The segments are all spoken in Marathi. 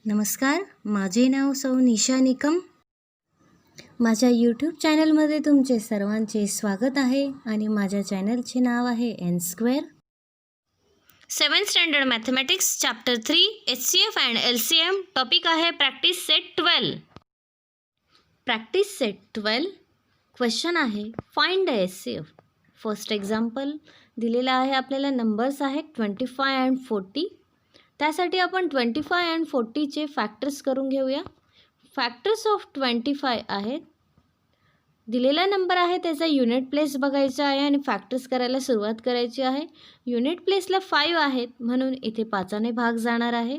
नमस्कार, माझे नाव सौ निशा निकम. माझ्या यूट्यूब चॅनलमध्ये तुमचे सर्वांचे स्वागत आहे आणि माझ्या चॅनलचे नाव आहे N square. 7th standard mathematics chapter 3 HCF and LCM. Topic आहे practice set 12. Practice set 12 question आहे find the HCF. First example दिलेला आहे आपल्याला. नंबर्स आहेत 25 अँड 40. त्यासाठी आपण 25 अँड 40चे फॅक्टर्स करून घेऊया. फॅक्टर्स ऑफ 25 आहेत. दिलेला नंबर आहे त्याचा युनिट प्लेस बघायचा आहे आणि फॅक्टर्स करायला सुरुवात करायची आहे. युनिट प्लेसला 5 आहेत म्हणून इथे 5ने भाग जाणार आहे.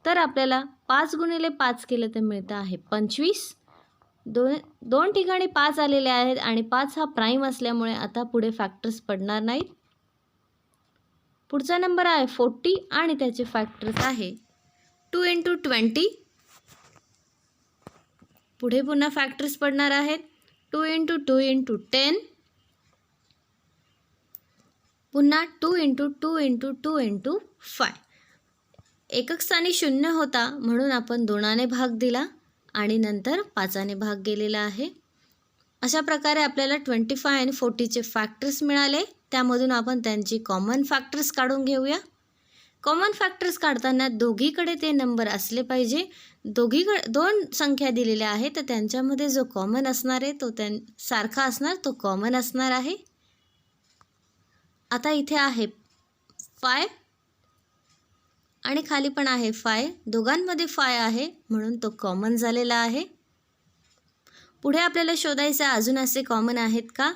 तर आपल्याला 5 गुणिले 5 केलं तर मिळतं आहे 25. दोन ठिकाणी 5 आलेले आहेत आणि 5 हा प्राईम असल्यामुळे आता पुढे फॅक्टर्स पडणार नाहीत. पुढचा नंबर आहे 40 आणि त्याचे फॅक्टर्स आहे 2 × 20. पुढे पुन्हा फॅक्टर्स पडणार आहेत 2 × 2 × 10. पुन्हा 2 × 2 × 2 × 5. एकक स्थानी 0 होता म्हणून आपण 2ने भाग दिला आणि नंतर 5ने भाग गेलेला आहे. अशा प्रकारे आपल्याला 25 आणि 40चे फॅक्टर्स मिळाले. त्यामधून आपण त्यांची कॉमन फॅक्टर्स काढून घेऊया. कॉमन फॅक्टर्स काढताना दोघीकडे ते नंबर असले पाहिजे. दोन संख्या दिलेल्या आहेत तर त्यांच्यामध्ये जो कॉमन असणार आहे तो सारखा असणार, तो कॉमन असणार आहे. आता इथे आहे 5 आणि खाली पण आहे 5. दोघांमध्ये 5 आहे म्हणून तो कॉमन झालेला आहे. पुढे आपल्याला शोधायचं अजून असे कॉमन आहेत का,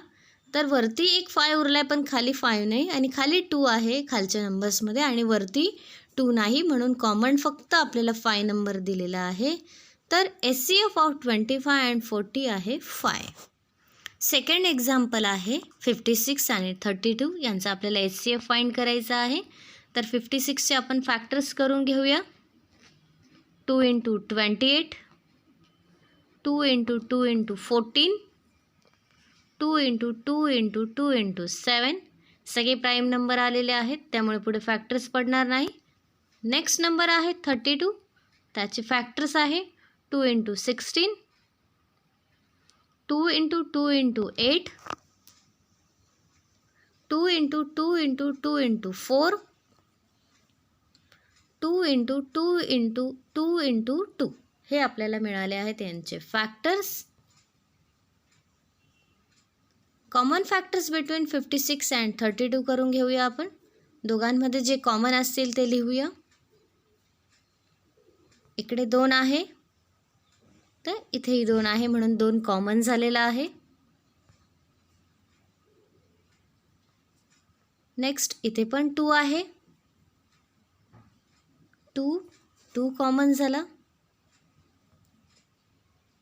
तर वरती एक 5 उरलाय पण खाली 5 नाही आणि खाली 2 आहे खालच्या नंबर्समध्ये आणि वरती 2 नाही म्हणून कॉमन फक्त आपल्याला 5 नंबर दिलेला आहे. तर HCF ऑफ 25 अँड 40 आहे 5. सेकंड एक्झाम्पल आहे 56 आणि 32. यांचा आपल्याला HCF फाइंड करायचा आहे. तर 56चे आपण फॅक्टर्स करून घेऊया. 2 × 28, 2 × 2 × 14, 2 × 2 × 2 × 7. सगळे प्राईम नंबर आलेले आहेत त्यामुळे पुढे फॅक्टर्स पडणार नाही. नेक्स्ट नंबर आहे 32. त्याचे फॅक्टर्स आहे 2 × 16, 2 × 2 × 8, 2 × 2 × 2 × 4, 2 × 2 × 2 × 2. हे आपल्याला मिळाले आहेत यांचे factors. Common factors between 56 and 32 करून घेऊया आपण. दोघांमध्ये जे कॉमन असतील ते लिहूया. इकडे 2 आहे तर इथेही 2 आहे म्हणून 2 कॉमन झालेला आहे. नेक्स्ट इथे पण 2 आहे. 2 कॉमन झाला.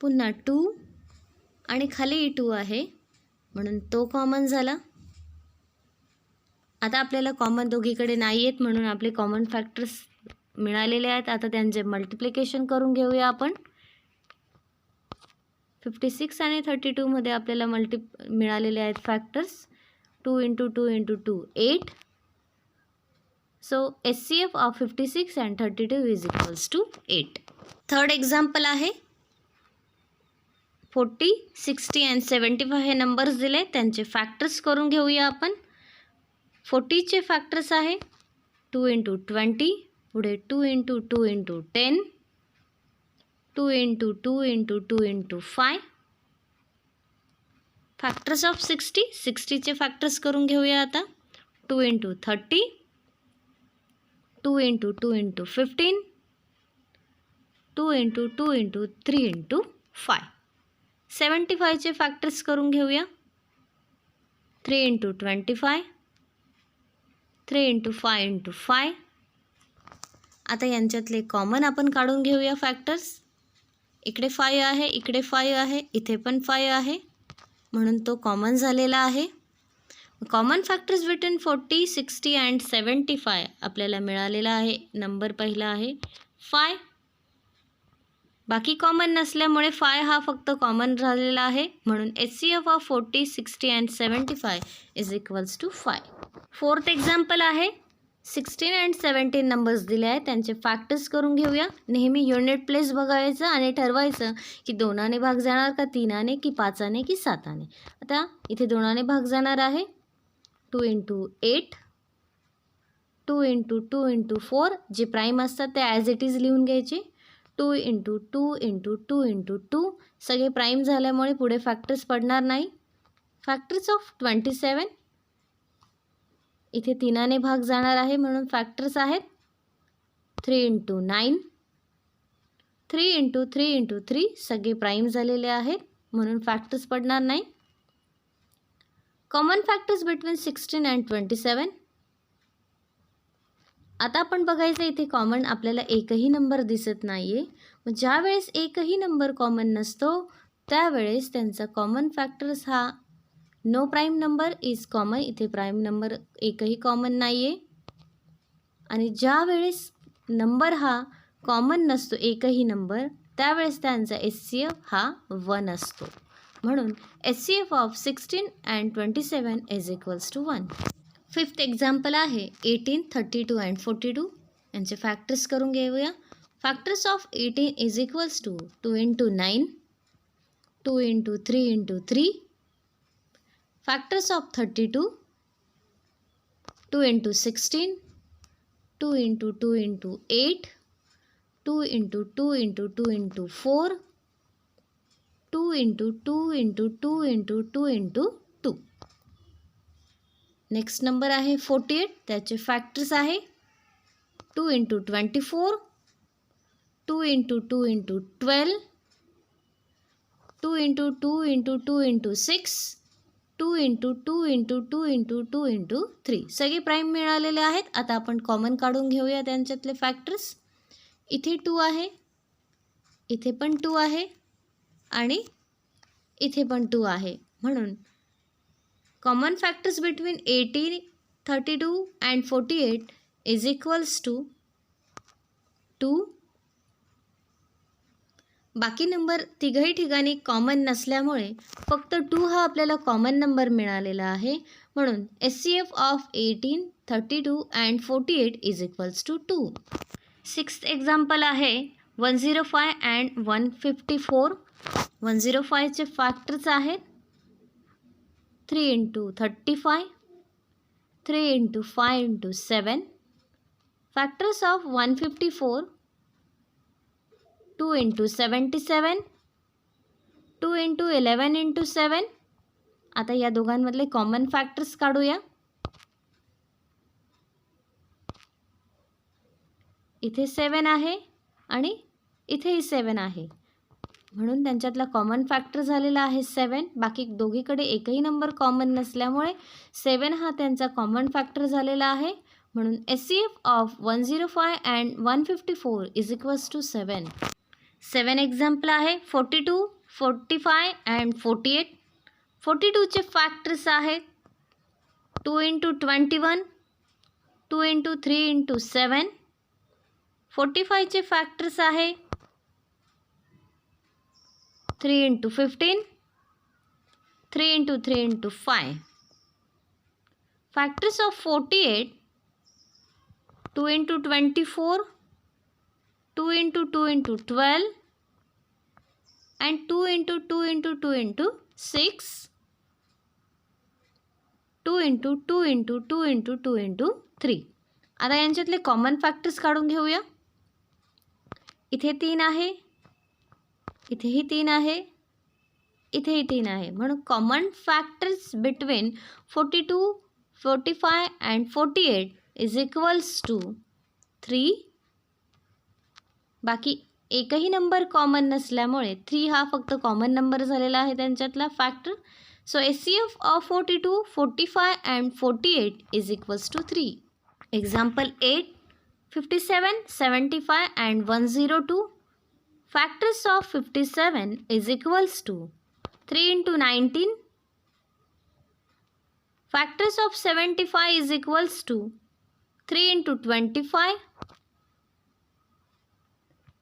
पुन्हा 2 आणि खाली 2 आहे म्हणून तो कॉमन झाला. आता आपल्याला कॉमन दोघीकडे नाही आहेत म्हणून आपले कॉमन फॅक्टर्स मिळालेले आहेत. आता त्यांचे मल्टिप्लिकेशन करून घेऊया आपण. 56 आणि 32 मध्ये आपल्याला मिळालेले आहेत factors 2 × 2 × 2 8. So HCF of 56 and 32 is equals to 8. Third example आहे 40, 60 अँड 75 हे नंबर्स दिले. त्यांचे फॅक्टर्स करून घेऊया आपण. 40चे फॅक्टर्स आहे 2 × 20, पुढे 2 × 2 × 10, 2 × 2 × 2 × 5. फॅक्टर्स ऑफ 60चे फॅक्टर्स करून घेऊया आता. 2 × 30, 2 × 2 × 15, 2 × 2 × 3 × 5. 75चे फॅक्टर्स करून घेऊया. 3 × 25, 3 × 5 × 5. आता यांच्यातले कॉमन आपण काढून घेऊया फॅक्टर्स. इकडे 5 आहे, इकडे 5 आहे, इथे पण 5 आहे म्हणून तो कॉमन झालेला आहे. कॉमन फॅक्टर्स बिटवीन 40, 60 अँड 75 आपल्याला मिळालेला आहे. नंबर पहिला आहे 5. बाकी कॉमन नसल्यामुळे 5 हा फक्त कॉमन झालेला आहे म्हणून HCF of 40, 60 and 75 is equals to 5. Fourth example आहे 16 and 17 नंबर्स दिले आहेत, त्यांचे फॅक्टर्स करून घेऊया. नेहमी युनिट प्लेस बघायचं आणि ठरवायचं की 2ने भाग जाणार का 3ने की 5ने की 7ने. आता इथे 2ने भाग जाणार आहे. 2 × 8, 2 × 2 × 4 जे प्राईम असतात ते ॲज इट इज लिहून घ्यायचे. 2 × 2 × 2 × 2 सगळे प्राईम झाल्यामुळे पुढे फॅक्टर्स पडणार नाही. फॅक्टर्स ऑफ 27 इथे 3ने भाग जाणार आहे म्हणून फॅक्टर्स आहेत 3 × 9, 3 × 3 × 3 सगळे प्राईम झालेले आहेत म्हणून फॅक्टर्स पडणार नाही. Common factors between 16 and 27. आता आपण बघायचं इथे कॉमन आपल्याला एकही नंबर दिसत नाही आहे. मग ज्या वेळेस एकही नंबर कॉमन नसतो त्यावेळेस त्यांचा कॉमन फॅक्टर्स हा no prime number is common. इथे प्राईम नंबर एकही कॉमन नाही आहे. आणि ज्या वेळेस नंबर हा कॉमन नसतो एकही नंबर त्यावेळेस त्यांचा SCF हा 1 असतो. म्हणून SCF of 16 and 27 is equals to 1. 5th example आहे 18, 32 अँड 42. यांचे फॅक्टर्स करून घेऊया. Factors of 18 is equals to 2 × 9, 2 × 3 × 3. Factors of 32, 2 × 16, 2 × 2 × 8, 2 × 2 × 2 × 4, 2 × 2 × 2 × 2 × 2. Next number आहे 48. त्याचे फॅक्टर्स आहे 2 × 24, 2 × 2 × 12, 2 × 2 × 2 × 6, 2 × 2 × 2 × 2 × 3 सगळे प्राईम मिळालेले आहेत. आता आपण कॉमन काढून घेऊया त्यांच्यातले फॅक्टर्स. इथे 2 आहे, इथे पण 2 आहे आणि इथे पण 2 आहे. म्हणून common factors between 18, 32 and 48 is equals to 2. बाकी नंबर तिघही ठिकाणी कॉमन नसल्यामुळे फक्त 2 हा आपल्याला कॉमन नंबर मिळालेला आहे. म्हणून SCF of 18, 32 and 48 is equals to 2. 6th example आहे 105 अँड 154. 105चे फॅक्टर्स आहेत 3 × 35, 3 × 5 × 7. Factors of 154 2 × 77, 2 × 11 × 7. आता या दोघांमधले कॉमन फॅक्टर्स काढूया. इथे 7 आहे आणि इथेही 7 आहे म्हणून त्यांच्यातला कॉमन फॅक्टर झालेला आहे 7. बाकी दोघीकडे एकही नंबर कॉमन नसल्यामुळे 7 हा त्यांचा कॉमन फॅक्टर झालेला आहे. म्हणून SCF of 105 and 154 is equals to 7. 7 example आहे 42, 45 अँड 48. 42चे फॅक्टर्स आहेत 2 × 21, 2 × 3 × 7. 45चे फॅक्टर्स आहे 3 × 15, 3 × 3 × 5. Factors of 48 2 × 24, 2 × 2 × 12 and 2 × 2 × 2 × 6, 2 × 2 × 2 × 2 × 3. आता यांच्यातले कॉमन फॅक्टर्स काढून घेऊया. इथे 3 आहे, इथेही 3 आहे, इथेही 3 आहे. म्हणून common factors between 42, 45 and 48 is equals to 3. बाकी एकही नंबर कॉमन नसल्यामुळे 3 हा फक्त कॉमन नंबर झालेला आहे त्यांच्यातला factor. So SCF of 42, 45 and 48 is equals to 3. Example 8, 57, 75 and 102. Factors of 57 is equals to 3 × 19. Factors of 75 is equals to 3 × 25,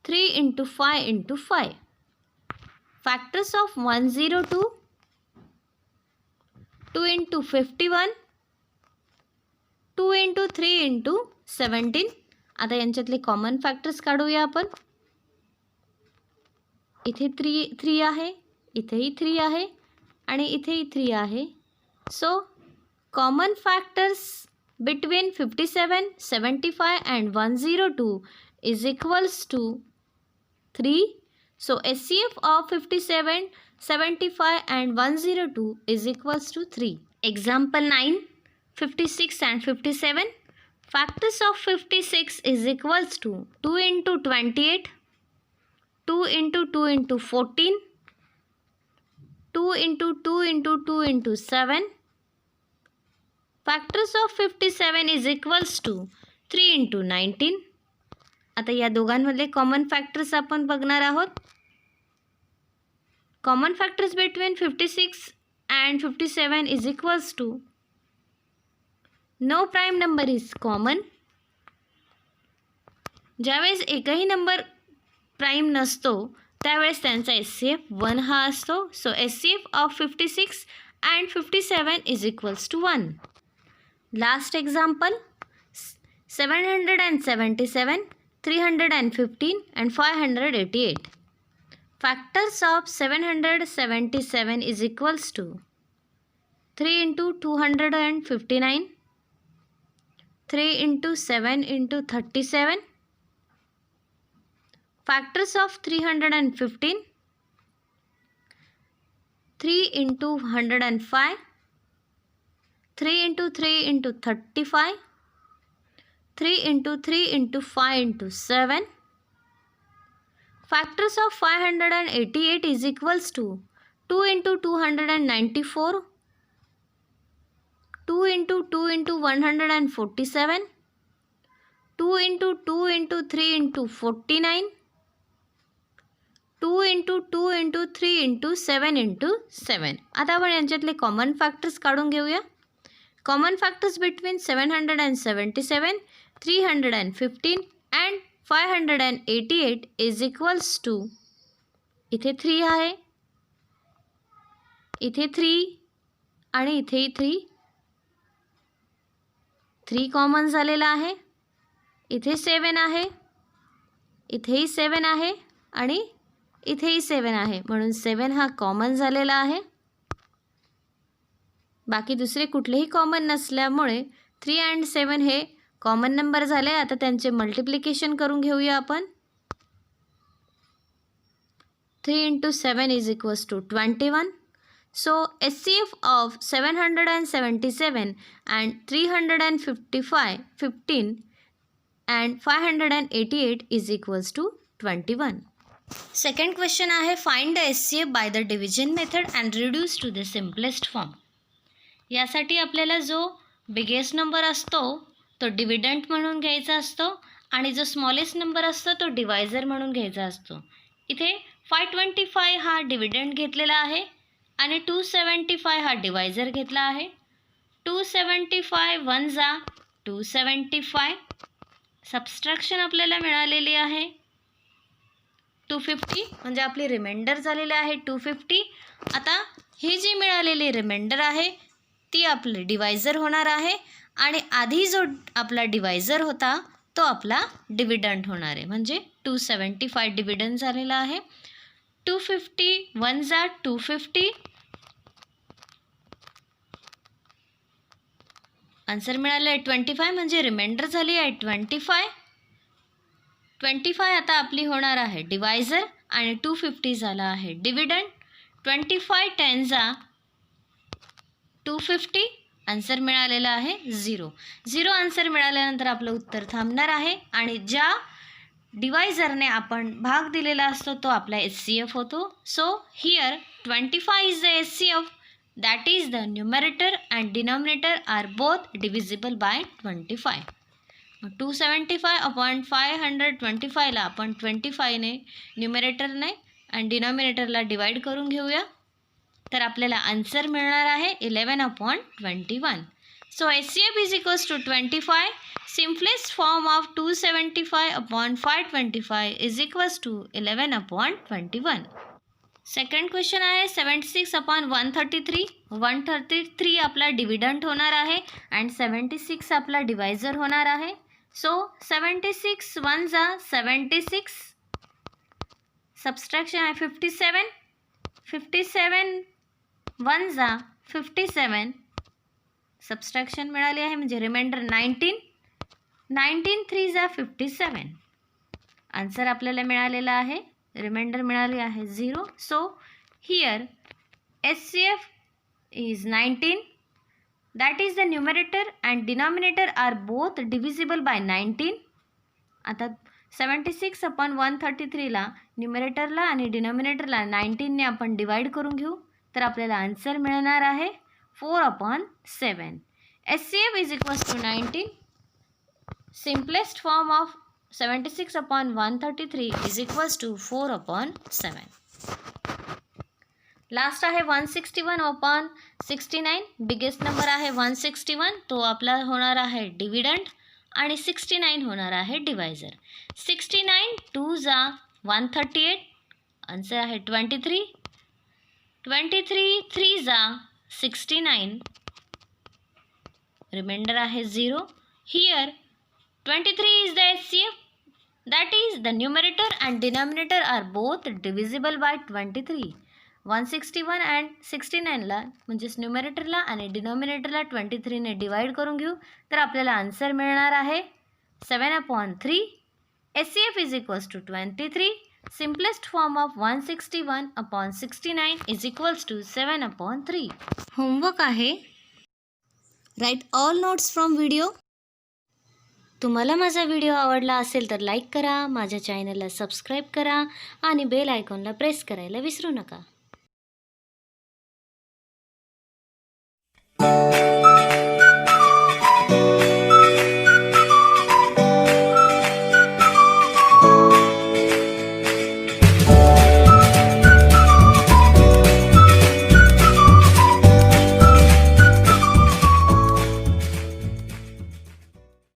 3 × 5 × 5. Factors of 102, 2 × 51, 2 × 3 × 17. आता यांच्यातले कॉमन फॅक्टर्स काढूया आपण. इथे 3 आहे, इथेही 3 आहे आणि इथेही 3 आहे. So common factors between 57, 75 and 102 is equals to 3. So HCF of 57, 75 and 102 is equals to 3. Example 9, 56 and 57. Factors of 56 is equals to 2 into 28, 2 into 2 into 14, 2 into 2 into 2 into 7. Factors of 57 is equals to 3 into 19. आता या दोघांमधले कॉमन फॅक्टर्स आपण बघणार आहोत. Common factors between 56 and 57 is equals to no prime number is common. ज्यावेळेस एकही नंबर प्राईम नसतो त्यावेळेस त्यांचा HCF 1 हा असतो. So HCF of 56 and 57 is equals to 1. Last example 777, 315 and 588. Factors of 777 is equals to 3 into 259, 3 into 7 into 37. Factors of 315, 3 into 105, 3 into 3 into 35, 3 into 3 into 5 into 7. Factors of 588 is equals to 2 into 294, 2 into 2 into 147, 2 into 2 into 3 into 49, 2 into 2 into 3 into 7 into 7. आता आपण यांच्यातले कॉमन फॅक्टर्स काढून घेऊया. Common factors between 777, 315 and 588 is equals to इथे 3 आहे, इथे 3 आणि इथेही 3. 3 कॉमन झालेला आहे. इथे 7 आहे, इथेही 7 आहे आणि इथेही 7 आहे, म्हणून 7 हा कॉमन झालेला आहे. बाकी दुसरे कुठलेही कॉमन नसल्यामुळे 3 and 7 हे कॉमन नंबर झाले. आता त्यांचे मल्टिप्लिकेशन करून घेऊया आपण. 3 into 7 is equals to 21. So HCF of 777 and 315 and 588 is equals to 21. Second question आहे find the HCF by the division method and reduce to the simplest form. यासाठी आपल्याला जो बिगेस्ट नंबर असतो तो डिव्हिडंट म्हणून घ्यायचा असतो आणि जो स्मॉलेस्ट नंबर असतो तो डिवायझर म्हणून घ्यायचा असतो. इथे 525 हा डिव्हिडंट घेतलेला आहे आणि 275 हा डिवायझर घेतला आहे. 275 1 जा 275. सबस्ट्रॅक्शन आपल्याला मिळालेली आहे 250, म्हणजे आपली रिमाइंडर झालेली आहे 250. आता ही जी मिळालेली रिमाइंडर आहे ती आपली डिवायझर होणार आहे आणि आधी जो आपला डिवायझर होता तो आपला डिव्हिडंट होणार आहे, म्हणजे 275 डिव्हिडंट झालेला आहे. 250 1 जा 250. आन्सर मिळालं आहे 25, म्हणजे रिमाइंडर झाली आहे 25. 25 आता आपली होणार आहे डिवायझर आणि 250 झाला आहे डिव्हिडंट. 25 10 जा 250. आन्सर मिळालेला आहे 0. आन्सर मिळाल्यानंतर आपलं उत्तर थांबणार आहे आणि ज्या डिवायझरने आपण भाग दिलेला असतो तो आपला HCF होतो. So here 25 is the HCF, that is the numerator and denominator are both divisible by 25. 275 upon 525ला आपण 25ने न्यूमरेटरने आणि डिनॉमिनेटरला डिवाईड करून घेऊया, तर आपल्याला आन्सर मिळणार आहे 11/21. So HCF is equals to 25. Simplest form of 275 upon 525 is equals to 11/21. Second question आहे 76 अपॉन 133. 133 आपला डिव्हिडंट होणार आहे अँड 76 आपला डिवायझर होणार आहे. सो 76 वन जा 76, सबस्ट्रॅक्शन आहे 57, 57 वन जा 57, सबस्ट्रॅक्शन मिळाली आहे म्हणजे रिमाइंडर 19, 19 थ्री जा 57. आन्सर आपल्याला मिळालेला आहे, रिमाइंडर मिळाली आहे 0. So here HCF is 19. That is the numerator and denominator are both divisible by 19. आता 76 अपॉन 133ला न्युमरेटरला आणि डिनॉमिनेटरला 19ने आपण डिवाइड करून घेऊ, तर आपल्याला आन्सर मिळणार आहे 4/7. HCF is equals to 19. Simplest form of 76 upon 133 is equals to 4/7. Last आहे 161 अपॉन 69. बिगेस्ट नंबर आहे 161, तो आपला होणार आहे डिव्हिडंड आणि 69 होणार आहे डिवायझर. 69 2 जा 138, आन्सर आहे 23. 23 3 जा 69, रिमाइंडर आहे 0. Here 23 is the HCF, that is the numerator and denominator are both divisible by 23. 161 and 69ला म्हणजेच न्युमरेटरला आणि डिनॉमिनेटरला 23ने डिवाइड करून घेऊ, तर आपल्याला आन्सर मिळणार आहे 7/3. HCF is equals to 23. Simplest form of 161 upon 69 is equals to 7/3. Homework आहे, right all notes from video. तुम्हाला माझा व्हिडिओ आवडला असेल तर लाईक करा, माझ्या चॅनलला सबस्क्राईब करा आणि बेल आयकॉनला प्रेस करायला विसरू नका.